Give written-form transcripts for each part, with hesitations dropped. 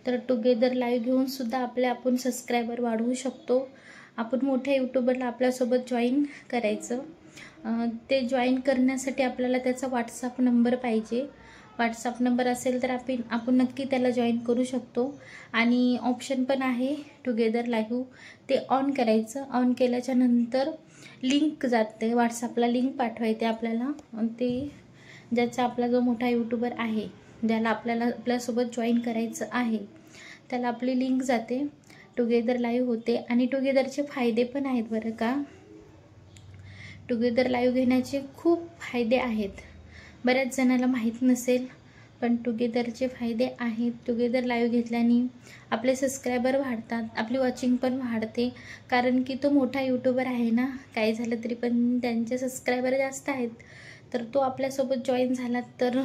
तर together live घेऊन सुद्धा आपण सबस्क्रायबर वाढवू शकतो. आपण मोठ्या यूट्यूबरला आपल्यासोबत जॉईन करायचं. ते जॉईन करण्यासाठी आपल्याला त्याचा व्हॉट्सअप नंबर पाहिजे. व्हॉट्सअप नंबर असेल तर आपण नक्की त्याला जॉईन करू शकतो. आणि ऑप्शन पण आहे टुगेदर लाईव्ह, ते ऑन करायचं. ऑन केल्याच्या नंतर लिंक जाते व्हॉट्सअपला, लिंक पाठवायचे आपल्याला. ते ज्याचा आपला जो मोठा यूट्यूबर आहे, ज्याला आपल्यासोबत जॉईन करायचं आहे, त्याला आपली लिंक जाते, टुगेदर लाईव्ह होते. आणि टुगेदरचे फायदे पण आहेत बरं का. टुगेदर लाईव्ह घेण्याचे खूप फायदे आहेत. बऱ्याच जणाला माहीत नसेल, पण टुगेदरचे फायदे आहेत. टुगेदर लाईव्ह घेतल्याने आपले सबस्क्रायबर वाढतात, आपली वॉचिंग पण वाढते. कारण की तो मोठा यूट्यूबर आहे ना, काही झालं तरी पण त्यांचे सबस्क्रायबर जास्त आहेत. तर तो आपल्यासोबत जॉईन झाला तर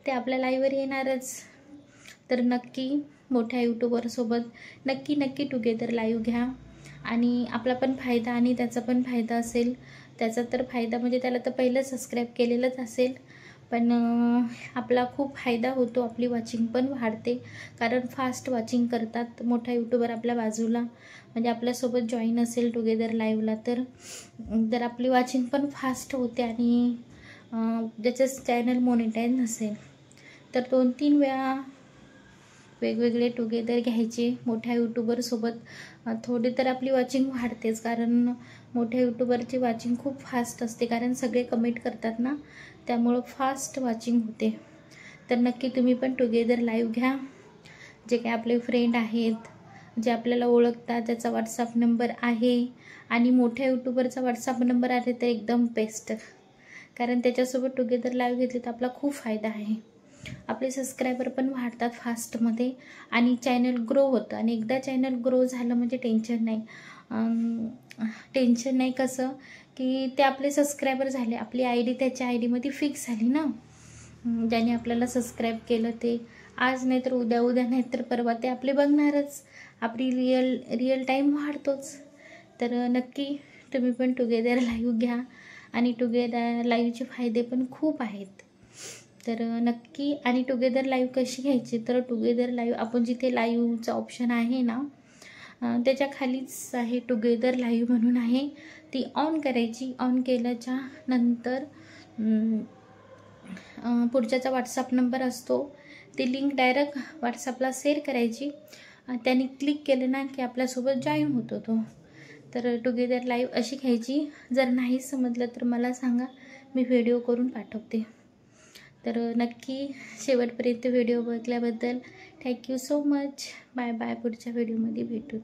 ते आपल्या लाईव्हवर येणारच. तर नक्की मोठ्या यूट्यूबरसोबत नक्की टुगेदर लाईव्ह घ्या. आणि आपला पण फायदा आणि त्याचा पण फायदा असेल. त्याचा तर फायदा म्हणजे त्याला तर पहिलं सबस्क्राईब केलेलंच असेल, पण आपला खूप फायदा होतो. आपली वॉचिंग पण वाढते, कारण फास्ट वॉचिंग करतात. मोठा यूट्यूबर आपल्या बाजूला म्हणजे आपल्यासोबत जॉईन असेल टुगेदर लाईव्हला तर आपली वॉचिंग पण फास्ट होते. आणि ज्याचं चॅनल मॉनिटाईज नसेल तर 2-3 वेळा वेगवेगळे टुगेदर घ्यायचे मोठ्या यूट्यूबरसोबत. थोडी तर आपली वॉचिंग वाढतेच, कारण मोठ्या यूट्यूबरची वॉचिंग खूप फास्ट असते, कारण सगळे कमेंट करतात ना, त्यामुळं फास्ट वॉचिंग होते. तर नक्की तुम्ही पण टुगेदर लाईव्ह घ्या. जे काही आपले फ्रेंड आहेत, जे आपल्याला ओळखतात, त्याचा व्हॉट्सअप नंबर आहे. आणि मोठ्या यूट्यूबरचा व्हॉट्सअप नंबर आहे तर एकदम बेस्ट, कारण त्याच्यासोबत टुगेदर लाईव्ह घेतली तर आपला खूप फायदा आहे. आपले सबस्क्रायबर पण वाढतात फास्टमध्ये आणि चॅनल ग्रो होतं. आणि एकदा चॅनल ग्रो झालं म्हणजे टेन्शन नाही. कसं की ते आपले सबस्क्रायबर झाले, आपली आय डी त्याच्या आय डीमध्ये फिक्स झाली ना. ज्याने आपल्याला सबस्क्राईब केलं ते आज नाही तर उद्या नाही तर परवा ते आपले बघणारच. आपली रिअल टाईम वाढतोच. तर नक्की तुम्ही पण टुगेदर लाईव्ह घ्या. आणि टुगेदर लाईव्हचे फायदे पण खूप आहेत. तर नक्की. आणि टुगेदर लाईव्ह कशी घ्यायची, तर टुगेदर लाईव्ह आपण जिथे लाईव्हचं ऑप्शन आहे ना, त्याच्या खालीच आहे टुगेदर लाईव्ह म्हणून आहे, ती ऑन करायची. ऑन केल्याच्या नंतर पुढच्याचा व्हॉट्सअप नंबर असतो, ती लिंक डायरेक्ट व्हॉट्सअपला शेअर करायची. त्याने क्लिक केलं ना की आपल्यासोबत जॉईन होतो तो. तर टुगेदर लाईव्ह अशी घ्यायची. जर नाही समजलं तर मला सांगा, मी व्हिडिओ करून पाठवते. तर नक्की शेवटपर्यंत व्हिडिओ बघितल्याबद्दल thank you so much. Bye bye. पुढच्या व्हिडिओमध्ये भेटू.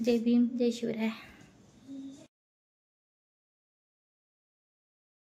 जय भीम, जय शिवराय.